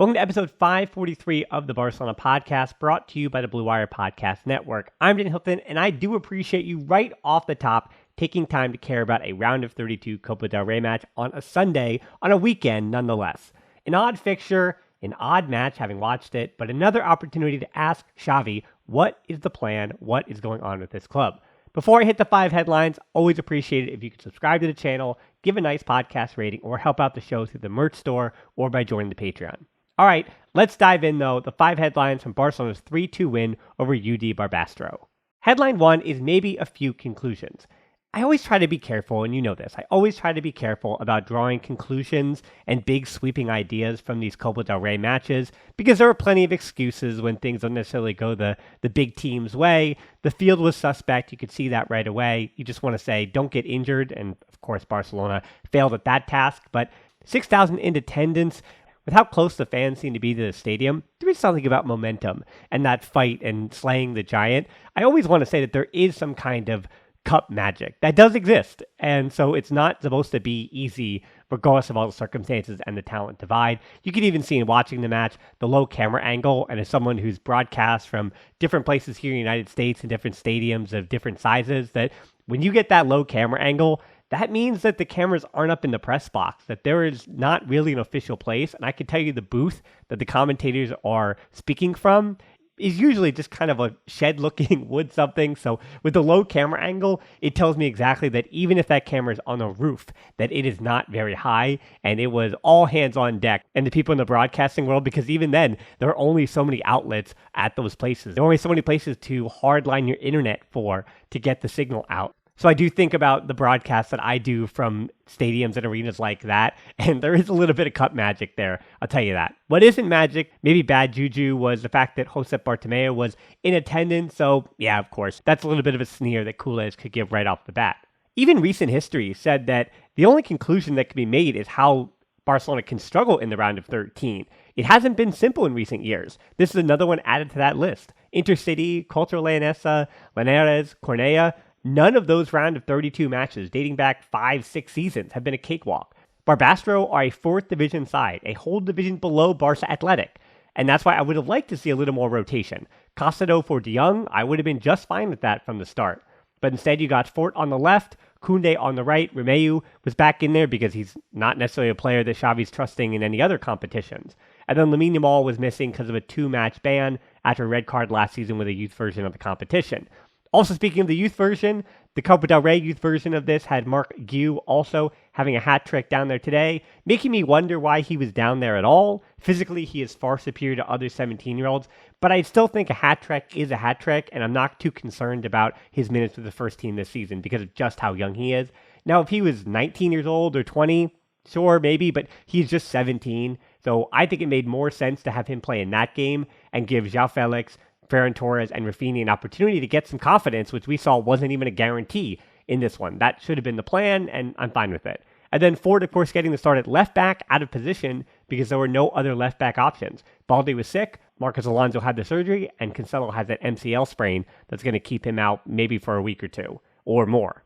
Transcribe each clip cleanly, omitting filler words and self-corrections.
Welcome to episode 543 of the Barcelona podcast, brought to you by the Blue Wire Podcast Network. I'm Dan Hilton, and I do appreciate you right off the top taking time to care about a round of 32 Copa del Rey match on a Sunday, on a weekend nonetheless. An odd fixture, an odd match having watched it, but another opportunity to ask Xavi, what is the plan, what is going on with this club? Before I hit the 5 headlines, always appreciate it if you could subscribe to the channel, give a nice podcast rating, or help out the show through the merch store or by joining the Patreon. All right, let's dive in, though. The 5 headlines from Barcelona's 3-2 win over UD Barbastro. Headline 1 is maybe a few conclusions. I always try to be careful, and you know this. I always try to be careful about drawing conclusions and big sweeping ideas from these Copa del Rey matches because there are plenty of excuses when things don't necessarily go the big team's way. The field was suspect. You could see that right away. You just want to say, don't get injured. And, of course, Barcelona failed at that task. But 6,000 in attendance, with how close the fans seem to be to the stadium, there is something about momentum and that fight and slaying the giant. I always want to say that there is some kind of cup magic that does exist. And so it's not supposed to be easy regardless of all the circumstances and the talent divide. You can even see in watching the match, the low camera angle. And as someone who's broadcast from different places here in the United States and different stadiums of different sizes, that when you get that low camera angle, that means that the cameras aren't up in the press box, that there is not really an official place. And I can tell you the booth that the commentators are speaking from is usually just kind of a shed-looking wood something. So with the low camera angle, it tells me exactly that even if that camera is on a roof, that it is not very high, and it was all hands on deck. And the people in the broadcasting world, because even then, there are only so many outlets at those places. There are only so many places to hardline your internet for to get the signal out. So I do think about the broadcasts that I do from stadiums and arenas like that, and there is a little bit of cup magic there, I'll tell you that. What isn't magic, maybe bad juju, was the fact that Josep Bartomeu was in attendance, so yeah, of course, that's a little bit of a sneer that Culés could give right off the bat. Even recent history said that the only conclusion that can be made is how Barcelona can struggle in the round of 13. It hasn't been simple in recent years. This is another one added to that list. Intercity, Cultural Leonesa, Linares, Cornellà. None of those round of 32 matches dating back 5-6 seasons have been a cakewalk. Barbastro are a 4th division side, a whole division below Barça Athletic. And that's why I would have liked to see a little more rotation. Castado for De Jong, I would have been just fine with that from the start. But instead you got Fort on the left, Koundé on the right. Romeu was back in there because he's not necessarily a player that Xavi's trusting in any other competitions. And then Lamine Yamal was missing because of a 2-match ban after a red card last season with a youth version of the competition. Also, speaking of the youth version, the Copa del Rey youth version of this had Marc Guiu also having a hat trick down there today, making me wonder why he was down there at all. Physically, he is far superior to other 17-year-olds, but I still think a hat trick is a hat trick, and I'm not too concerned about his minutes with the first team this season because of just how young he is. Now, if he was 19 years old or 20, sure, maybe, but he's just 17, so I think it made more sense to have him play in that game and give João Felix, Ferran Torres, and Rafinha an opportunity to get some confidence, which we saw wasn't even a guarantee in this one. That should have been the plan, and I'm fine with it. And then Ford, of course, getting the start at left back out of position because there were no other left back options. Balde was sick, Marcos Alonso had the surgery, and Cancelo has that MCL sprain that's going to keep him out maybe for a week or two, or more.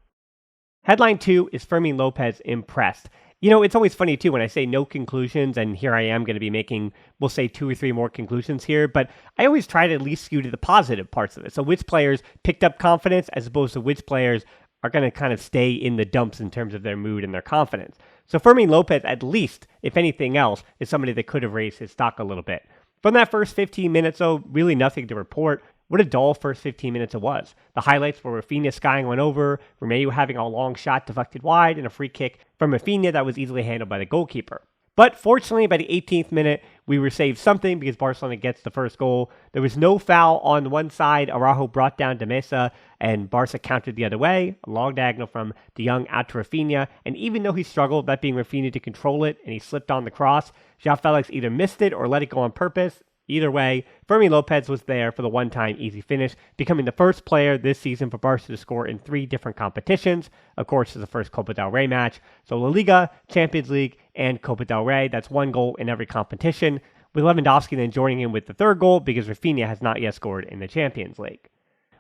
Headline 2 is Fermín López impressed. You know, it's always funny, too, when I say no conclusions, and here I am going to be making, we'll say 2 or 3 more conclusions here, but I always try to at least skew to the positive parts of it. So which players picked up confidence as opposed to which players are going to kind of stay in the dumps in terms of their mood and their confidence. So Fermín López, at least, if anything else, is somebody that could have raised his stock a little bit. From that first 15 minutes, though, really nothing to report. What a dull first 15 minutes it was. The highlights were Rafinha skying one over, Romeu having a long shot deflected wide, and a free kick from Rafinha that was easily handled by the goalkeeper. But fortunately, by the 18th minute, we were saved something because Barcelona gets the first goal. There was no foul on one side. Araujo brought down De Mesa, and Barca countered the other way. A long diagonal from De Jong out to Rafinha, and even though he struggled, that being Rafinha to control it, and he slipped on the cross, João Felix either missed it or let it go on purpose. Either way, Fermín López was there for the one-time easy finish, becoming the first player this season for Barca to score in 3 different competitions. Of course, it's the first Copa del Rey match. So La Liga, Champions League, and Copa del Rey. That's 1 goal in every competition, with Lewandowski then joining him with the 3rd goal because Rafinha has not yet scored in the Champions League.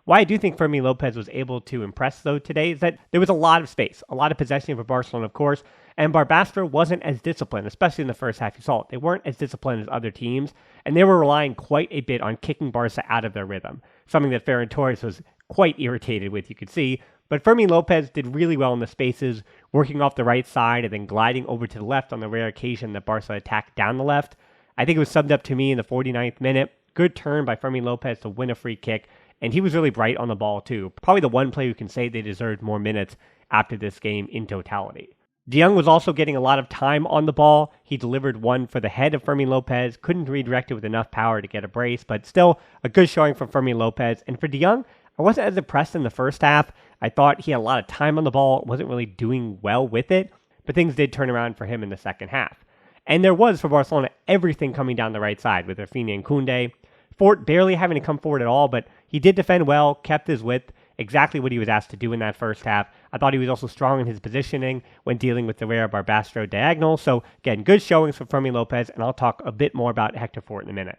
Why I do think Fermín López was able to impress, though, today is that there was a lot of space, a lot of possession for Barcelona, of course, And Barbastro wasn't as disciplined, especially in the first half. You saw it. They weren't as disciplined as other teams, and they were relying quite a bit on kicking Barca out of their rhythm, something that Ferran Torres was quite irritated with, you could see. But Fermín López did really well in the spaces, working off the right side and then gliding over to the left on the rare occasion that Barca attacked down the left. I think it was summed up to me in the 49th minute. Good turn by Fermín López to win a free kick, and he was really bright on the ball too. Probably the one player who can say they deserved more minutes after this game in totality. De Jong was also getting a lot of time on the ball. He delivered one for the head of Fermín López, couldn't redirect it with enough power to get a brace, but still a good showing from Fermín López. And for De Jong, I wasn't as impressed in the first half. I thought he had a lot of time on the ball, wasn't really doing well with it, but things did turn around for him in the second half. And there was, for Barcelona, everything coming down the right side with Rafinha and Koundé. Fort barely having to come forward at all, but he did defend well, kept his width, exactly what he was asked to do in that first half. I thought he was also strong in his positioning when dealing with the rare Barbastro diagonal. So again, good showings from Fermín López, and I'll talk a bit more about Hector Fort in a minute.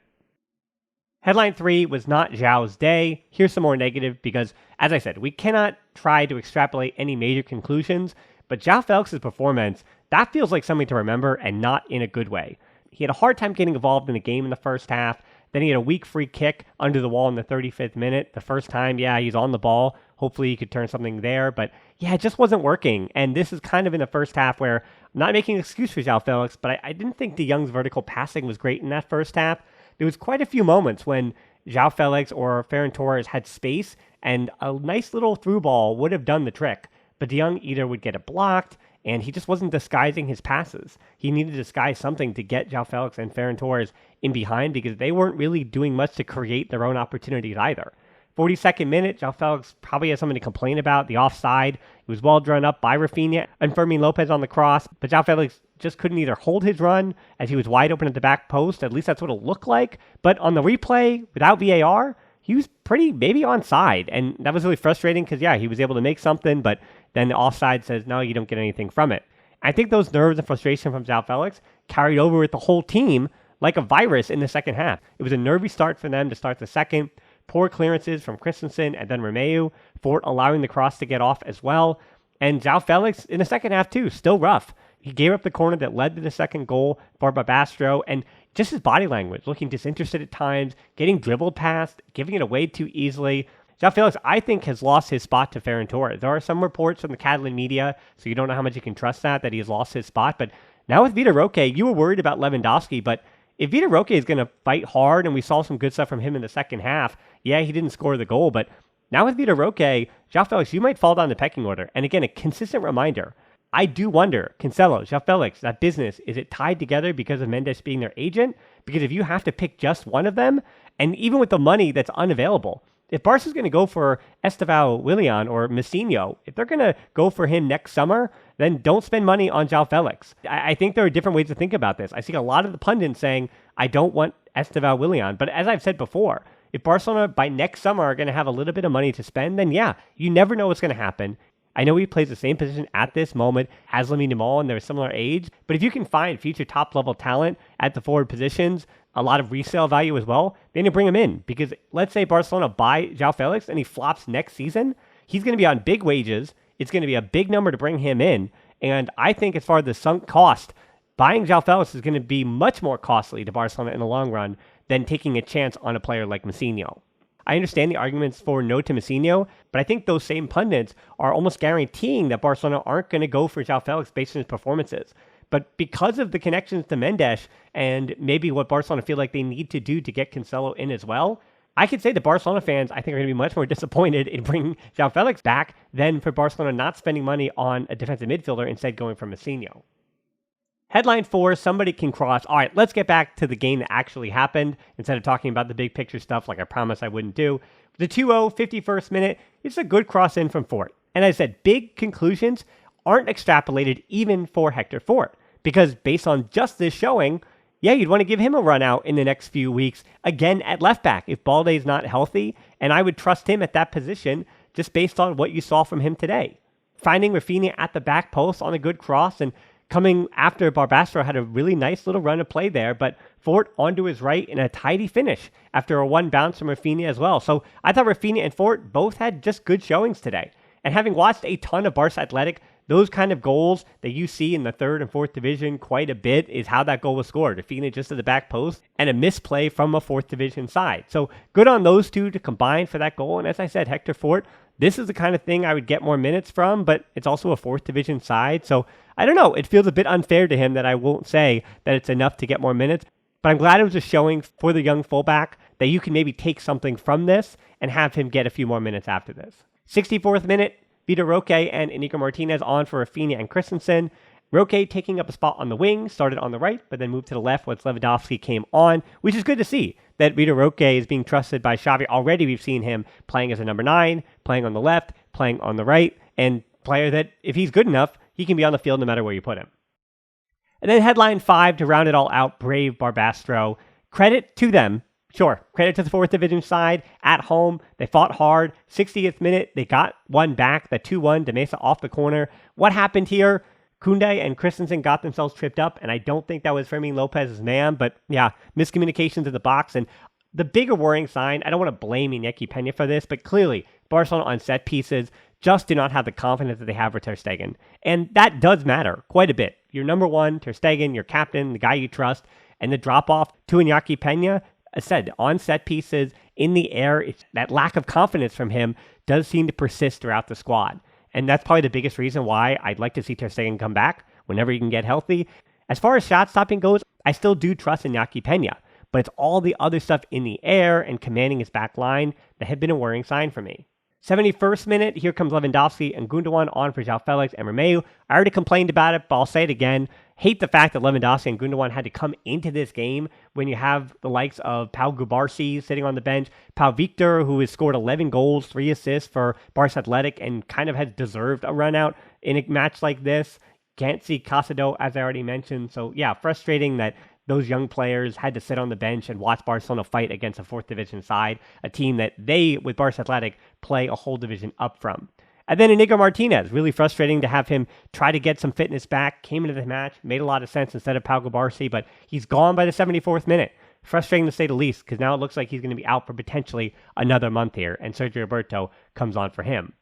Headline 3 was not João's day. Here's some more negative because, as I said, we cannot try to extrapolate any major conclusions, but João Felix's performance, that feels like something to remember and not in a good way. He had a hard time getting involved in the game in the first half. Then he had a weak free kick under the wall in the 35th minute. The first time, he's on the ball. Hopefully he could turn something there. But it just wasn't working. And this is kind of in the first half where I'm not making an excuse for João Felix, but I didn't think De Jong's vertical passing was great in that first half. There was quite a few moments when João Felix or Ferran Torres had space, and a nice little through ball would have done the trick. But De Jong either would get it blocked, and he just wasn't disguising his passes. He needed to disguise something to get João Felix and Ferran Torres in behind because they weren't really doing much to create their own opportunities either. 42nd minute, João Felix probably has something to complain about. The offside, it was well drawn up by Rafinha and Fermín López on the cross, but João Felix just couldn't either hold his run as he was wide open at the back post. At least that's what it looked like. But on the replay, without VAR, he was pretty maybe onside. And that was really frustrating because, he was able to make something, but then the offside says, no, you don't get anything from it. I think those nerves and frustration from João Felix carried over with the whole team like a virus in the second half. It was a nervy start for them to start the second. Poor clearances from Christensen and then Romeu. Fort allowing the cross to get off as well. And João Felix in the second half too, still rough. He gave up the corner that led to the second goal for Barbastro, and just his body language, looking disinterested at times, getting dribbled past, giving it away too easily. João Felix, I think, has lost his spot to Ferran Torres. There are some reports from the Catalan media, so you don't know how much you can trust that he has lost his spot. But now with Vitor Roque, you were worried about Lewandowski, but if Vitor Roque is going to fight hard, and we saw some good stuff from him in the second half, he didn't score the goal, but now with Vitor Roque, João Felix, you might fall down the pecking order. And again, a consistent reminder, I do wonder, Cancelo, João Felix, that business, is it tied together because of Mendes being their agent? Because if you have to pick just one of them, and even with the money that's unavailable, if Barca's going to go for Estevão Willian or Messinho, if they're going to go for him next summer, then don't spend money on João Felix. I think there are different ways to think about this. I see a lot of the pundits saying, I don't want Estevão Willian. But as I've said before, if Barcelona by next summer are going to have a little bit of money to spend, then you never know what's going to happen. I know he plays the same position at this moment as Lamine Yamal, and they're a similar age. But if you can find future top-level talent at the forward positions, a lot of resale value as well, then you bring him in. Because let's say Barcelona buy João Felix and he flops next season, he's going to be on big wages. It's going to be a big number to bring him in. And I think as far as the sunk cost, buying João Felix is going to be much more costly to Barcelona in the long run than taking a chance on a player like Messinho. I understand the arguments for no to Messinho, but I think those same pundits are almost guaranteeing that Barcelona aren't going to go for João Felix based on his performances. But because of the connections to Mendes and maybe what Barcelona feel like they need to do to get Cancelo in as well, I could say the Barcelona fans, I think, are going to be much more disappointed in bringing João Felix back than for Barcelona not spending money on a defensive midfielder, instead going for Messinho. Headline 4, somebody can cross. All right, let's get back to the game that actually happened instead of talking about the big picture stuff like I promised I wouldn't do. The 2-0, 51st minute, it's a good cross in from Fort. And as I said, big conclusions aren't extrapolated even for Hector Fort. Because based on just this showing, you'd want to give him a run out in the next few weeks, again at left back, if Balde's not healthy. And I would trust him at that position just based on what you saw from him today. Finding Rafinha at the back post on a good cross and coming after Barbastro had a really nice little run of play there, but Fort onto his right in a tidy finish after a one bounce from Rafinha as well. So I thought Rafinha and Fort both had just good showings today. And having watched a ton of Barca Athletic, those kind of goals that you see in the third and fourth division quite a bit is how that goal was scored, defeating it just at the back post and a misplay from a fourth division side. So good on those two to combine for that goal. And as I said, Hector Fort, this is the kind of thing I would get more minutes from, but it's also a fourth division side. So I don't know. It feels a bit unfair to him that I won't say that it's enough to get more minutes. But I'm glad it was a showing for the young fullback that you can maybe take something from this and have him get a few more minutes after this. 64th minute, Vitor Roque and Inigo Martinez on for Rafinha and Christensen. Roque taking up a spot on the wing, started on the right, but then moved to the left once Lewandowski came on, which is good to see that Vitor Roque is being trusted by Xavi. Already we've seen him playing as a number 9, playing on the left, playing on the right, and player that, if he's good enough, he can be on the field no matter where you put him. And then headline 5 to round it all out, Brave Barbastro. Credit to them. Sure, credit to the fourth division side at home. They fought hard. 60th minute, they got one back, the 2-1 de Mesa off the corner. What happened here? Koundé and Christensen got themselves tripped up, and I don't think that was Fermín López's man, but yeah, miscommunications in the box. And the bigger worrying sign, I don't want to blame Iñaki Peña for this, but clearly Barcelona on set pieces just do not have the confidence that they have with Ter Stegen. And that does matter quite a bit. Your number one, Ter Stegen, your captain, the guy you trust, and the drop-off to Iñaki Peña, as said, on set pieces, in the air, that lack of confidence from him does seem to persist throughout the squad. And that's probably the biggest reason why I'd like to see Ter Stegen come back whenever he can get healthy. As far as shot stopping goes, I still do trust Iñaki Peña, but it's all the other stuff in the air and commanding his back line that have been a worrying sign for me. 71st minute, here comes Lewandowski and Gundogan on for João Felix and Romeu. I already complained about it, but I'll say it again. Hate the fact that Lewandowski and Gundogan had to come into this game when you have the likes of Pau Cubarsí sitting on the bench, Pau Victor, who has scored 11 goals, 3 assists for Barça Athletic and kind of has deserved a run out in a match like this. Can't see Casado, as I already mentioned. So yeah, frustrating that those young players had to sit on the bench and watch Barcelona fight against a fourth division side, a team that they, with Barça Athletic, play a whole division up from. And then Inigo Martinez, really frustrating to have him try to get some fitness back, came into the match, made a lot of sense instead of Pau Cubarsí, but he's gone by the 74th minute. Frustrating to say the least, because now it looks like he's going to be out for potentially another month here, and Sergio Roberto comes on for him.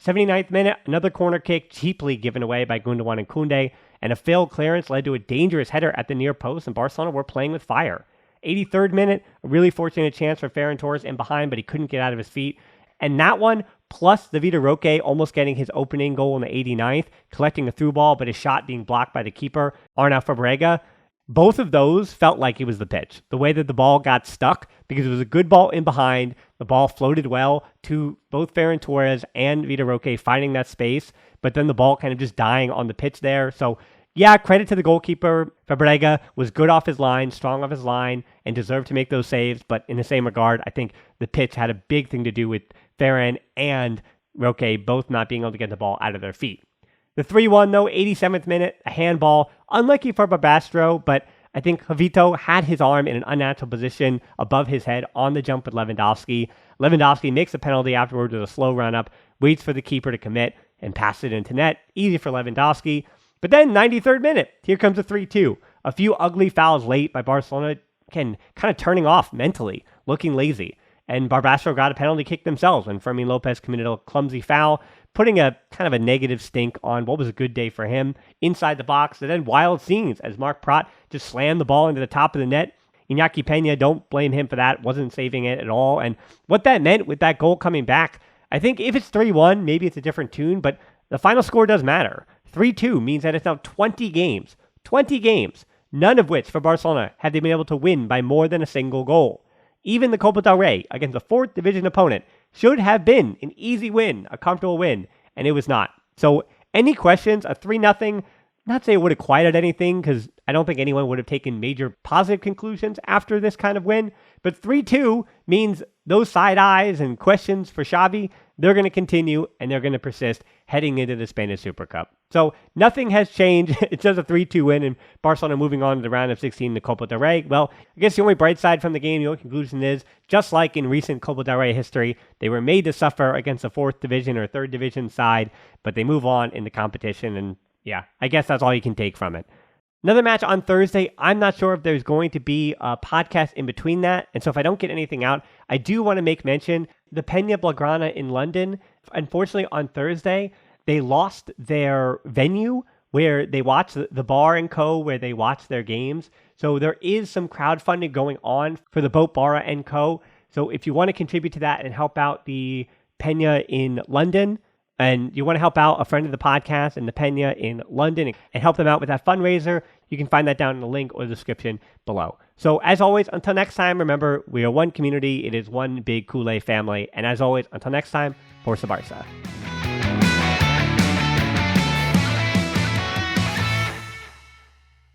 79th minute, another corner kick cheaply given away by Gundogan and Koundé, and a failed clearance led to a dangerous header at the near post, and Barcelona were playing with fire. 83rd minute, a really fortunate chance for Ferran Torres in behind, but he couldn't get out of his feet. And that one, plus the Vitor Roque almost getting his opening goal in the 89th, collecting a through ball, but his shot being blocked by the keeper, Arnau Fabregas. Both of those felt like it was the pitch. The way that the ball got stuck, because it was a good ball in behind, the ball floated well to both Ferran Torres and Vitor Roque finding that space, but then the ball kind of just dying on the pitch there. So yeah, credit to the goalkeeper. Fabregas was good off his line, strong off his line, and deserved to make those saves. But in the same regard, I think the pitch had a big thing to do with Ferran and Roque both not being able to get the ball out of their feet. The 3-1, though, 87th minute, a handball. Unlucky for Barbastro, but I think Javito had his arm in an unnatural position above his head on the jump with Lewandowski. Lewandowski makes a penalty afterwards with a slow run-up, waits for the keeper to commit, and passes it into net. Easy for Lewandowski. But then, 93rd minute, here comes a 3-2. A few ugly fouls late by Barcelona, kind of turning off mentally, looking lazy. And Barbastro got a penalty kick themselves when Fermín López committed a clumsy foul, putting a kind of a negative stink on what was a good day for him inside the box. And then wild scenes as Marc Prat just slammed the ball into the top of the net. Iñaki Peña, don't blame him for that, wasn't saving it at all. And what that meant with that goal coming back, I think if it's 3-1, maybe it's a different tune, but the final score does matter. 3-2 means that it's now 20 games, none of which for Barcelona have they been able to win by more than a single goal. Even the Copa del Rey against a fourth division opponent should have been an easy win, a comfortable win, and it was not. So any questions, a 3-0, not say it would have quieted anything because I don't think anyone would have taken major positive conclusions after this kind of win, but 3-2 means those side eyes and questions for Xavi, they're going to continue and they're going to persist heading into the Spanish Super Cup. So nothing has changed. It's just a 3-2 win and Barcelona moving on to the round of 16 to Copa del Rey. Well, I guess the only bright side from the game, the only conclusion is, just like in recent Copa del Rey history, they were made to suffer against a fourth division or third division side, but they move on in the competition. And yeah, I guess that's all you can take from it. Another match on Thursday. I'm not sure if there's going to be a podcast in between that. And so if I don't get anything out, I do want to make mention the Peña Blaugrana in London. Unfortunately, on Thursday, they lost their venue where they watch the bar and co, where they watch their games. So there is some crowdfunding going on for the Boat Bar and Co. So if you want to contribute to that and help out the Peña in London, and you want to help out a friend of the podcast and the Peña in London and help them out with that fundraiser, you can find that down in the link or the description below. So as always, until next time, remember, we are one community. It is one big Kool-Aid family. And as always, until next time, Forza Barça.